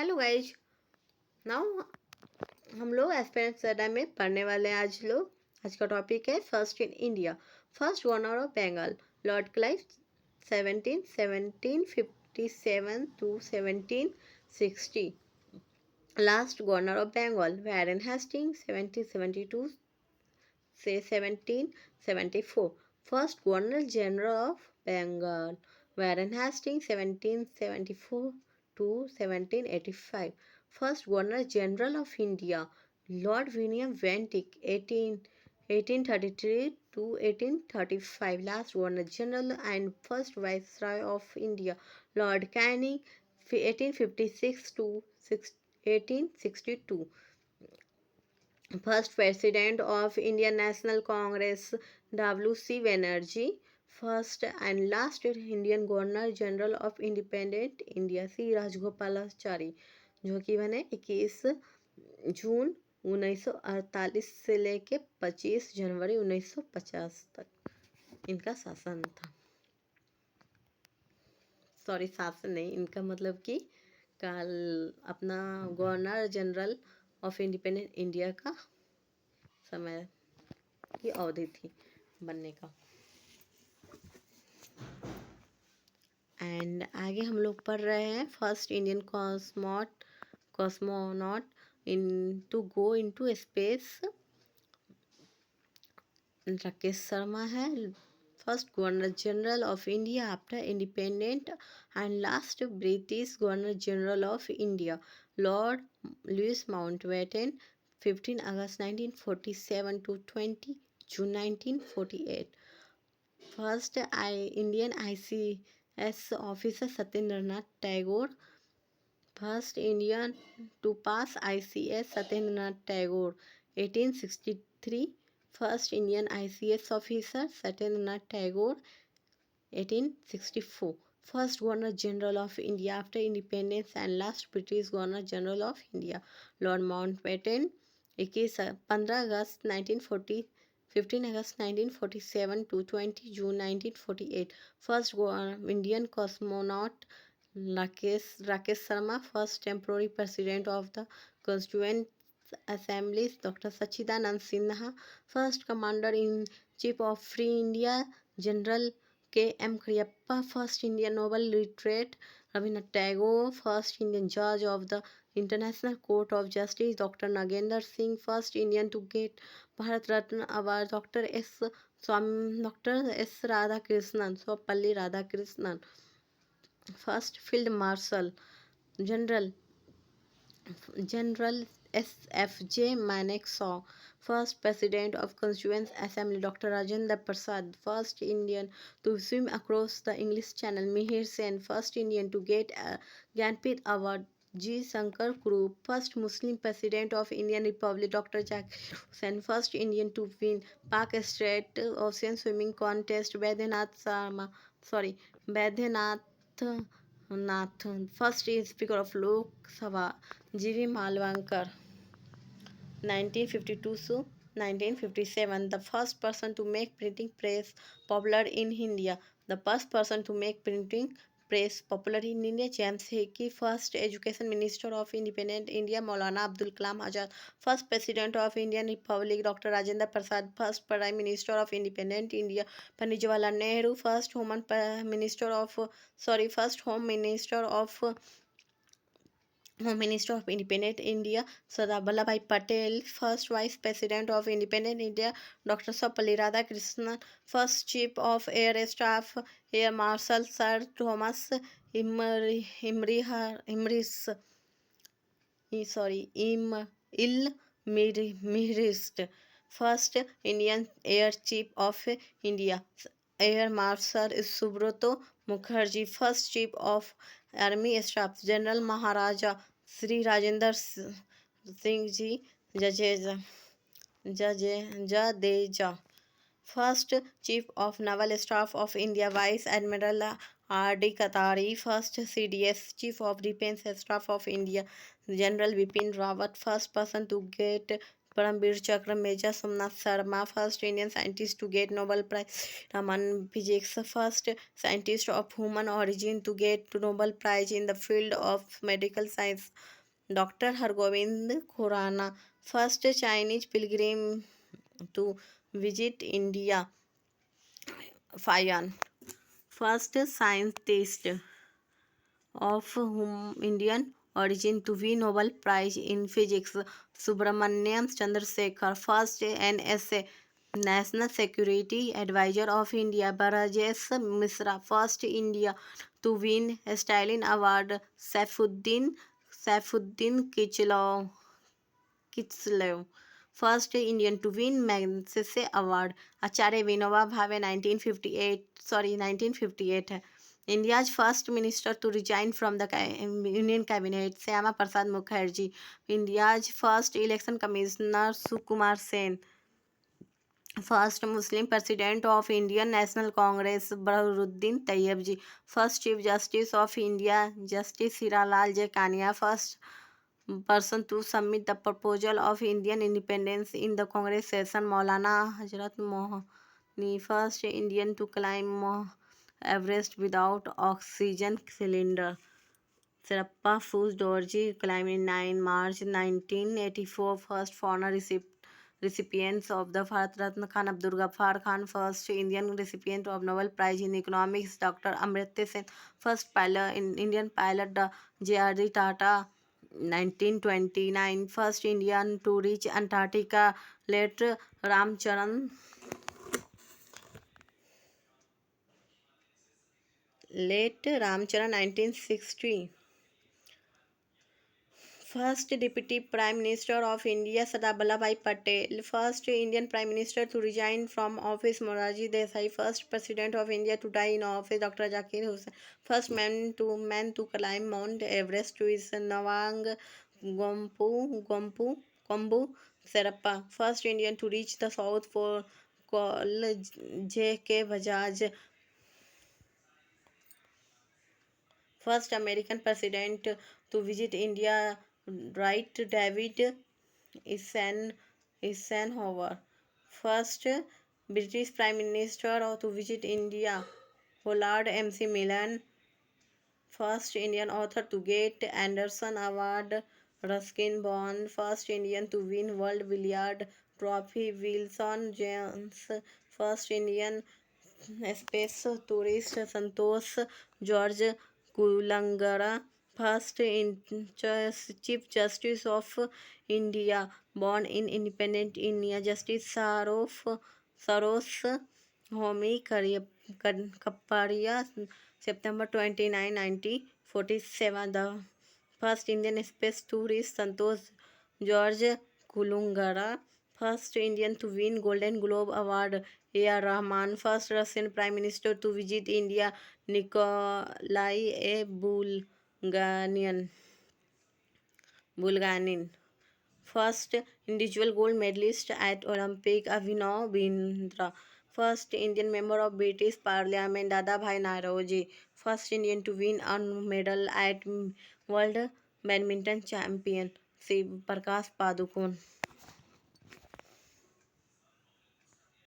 Hello guys. Now हम लोग aspirants अड्डा में पढ़ने वाले हैं। आज का टॉपिक है first in India. First governor of Bengal lord Clive 1757 to 1760। Last governor of Bengal Warren Hasting 1772 से 1774। First governor general of Bengal Warren Hasting 1774 to 1785. First Governor General of India Lord William Bentinck 1833 to 1835. Last Governor General and first Viceroy of India Lord Canning 1856 to 1862. First President of Indian National Congress W.C. Banerjee. First and last Indian Governor General of Independent India C. Rajagopalachari, जो कि बने 21 जून 1948 से लेके 25 जनवरी 1950 तक इनका शासन था। Sorry, शासन नहीं, इनका मतलब कि कल अपना governor general of independent India का समय की अवधि थी बनने का। एंड आगे हम लोग पढ़ रहे हैं first Indian cosmonaut in to go into space Rakesh Sharma है। First governor general of India after independent and last British governor general of India Lord Louis Mountbatten 15 August 1947 to 20 June 1948. First Indian ICS officer Satyendranath Tagore. First Indian to pass ICS Satyendranath Tagore 1863. First Indian ICS officer Satyendranath Tagore 1864. First Governor General of India after independence and last British Governor General of India Lord Mountbatten 15 August 1947 to 20 June 1948. First Indian cosmonaut Rakesh Sharma. First temporary president of the Constituent Assemblies Dr. Sachidanand Sinha. First commander in chief of Free India General K.M. Kriappa. First Indian Nobel laureate Rabindranath Tagore. First Indian judge of the International Court of Justice Dr. Nagendra Singh. First Indian to get Bharat Ratna Award Dr. S. Radhakrishnan, Swapalli Radhakrishnan. First Field Marshal General S.F.J. Manekshaw. First President of Constituent Assembly Dr. Rajendra Prasad. First Indian to swim across the English Channel Mihir Sen. First Indian to get a Gyanpith Award G. Shankar Kurup. First Muslim President of Indian Republic Dr. Zakir Hussain. First Indian to win Pak Strait Ocean Swimming Contest Baidyanath Nath. First Speaker of Lok Sabha G.V. Malvankar 1952 to 1957. The first person to make printing press popular in India. The first person to make printing press popular in India James Hickey. First Education Minister of Independent India Maulana Abdul Kalam Azad. First President of Indian Republic Dr. Rajendra Prasad. First Prime Minister of Independent India Pandit Jawaharlal Nehru. First Home Minister of Independent India Sardar Vallabhbhai Patel. First Vice President of Independent India Dr. Sarvepalli Radhakrishnan. First Chief of Air Staff Air Marshal Sir Thomas Ilmhirst. First Indian Air Chief of India Air Marshal Subrata Mukherjee. First Chief of Army Staff General Maharaja Sri Rajendra Singh Ji Jadeja. First Chief of Naval Staff of India Vice Admiral R.D. Katari. First CDS Chief of Defence Staff of India General Bipin Rawat. First person to get Paramveer Chakra, Major Somnath Sharma, first Indian scientist to get Nobel Prize. Raman Physics, first scientist of human origin to get Nobel Prize in the field of medical science. Dr. Hargobind Khurana, first Chinese pilgrim to visit India. Fayan, first scientist of Indian origin to win Nobel Prize in Physics. Subramaniam Chandrasekhar, first NSA National Security Advisor of India. Barajesh Misra, first India to win a Stalin Award. Saifuddin Kichlev, first Indian to win Magsaysay Award. Acharya Vinoba Bhave 1958 है. India's first minister to resign from the Union Cabinet, Syama Prasad Mukherjee. India's first election commissioner, Sukumar Sen. First Muslim President of Indian National Congress, Bahauddin Tayyib. First Chief Justice of India, Justice Hiralal J. Kania. First person to submit the proposal of Indian independence in the Congress session, Maulana Hazrat Mohani. First Indian to climb Everest without oxygen cylinder. Sirappa Fuz Dorji climbed in 9 March 1984. First foreigner recipients of the Bharat Ratna Khan Abdul Ghaffar Khan. First Indian recipient of Nobel Prize in Economics, Dr. Amartya Sen. First Indian pilot, J.R.D. Tata, 1929. First Indian to reach Antarctica, late Ramcharan 1960. First Deputy Prime Minister of India, Sardar Vallabhbhai Patel. First Indian Prime Minister to resign from office, Morarji Desai. First President of India to die in office, Dr. Zakir Hussain. First man to climb Mount Everest is Nawang Kombu Serappa. First Indian to reach the South Pole, J.K. Bajaj. First American President to visit India, Wright David Eisenhower. First British Prime Minister to visit India, Willard M.C. Millen. First Indian author to get Anderson Award, Ruskin Bond. First Indian to win World Billiard Trophy, Wilson Jones. First Indian space tourist, Santosh George Kulangara. First Chief Justice of India, born in independent India, Justice Saros Homi Kaparia, September 29, 1947. The first Indian space tourist, Santosh George Kulungara. First Indian to win Golden Globe Award, A.R. Rahman. First Russian Prime Minister to visit India, Nikolai A. Bulganin. First individual gold medalist at Olympic, Abhinav Bindra. First Indian member of British Parliament, Dadabhai Naoroji. First Indian to win a medal at World Badminton Championship, Prakash Padukone.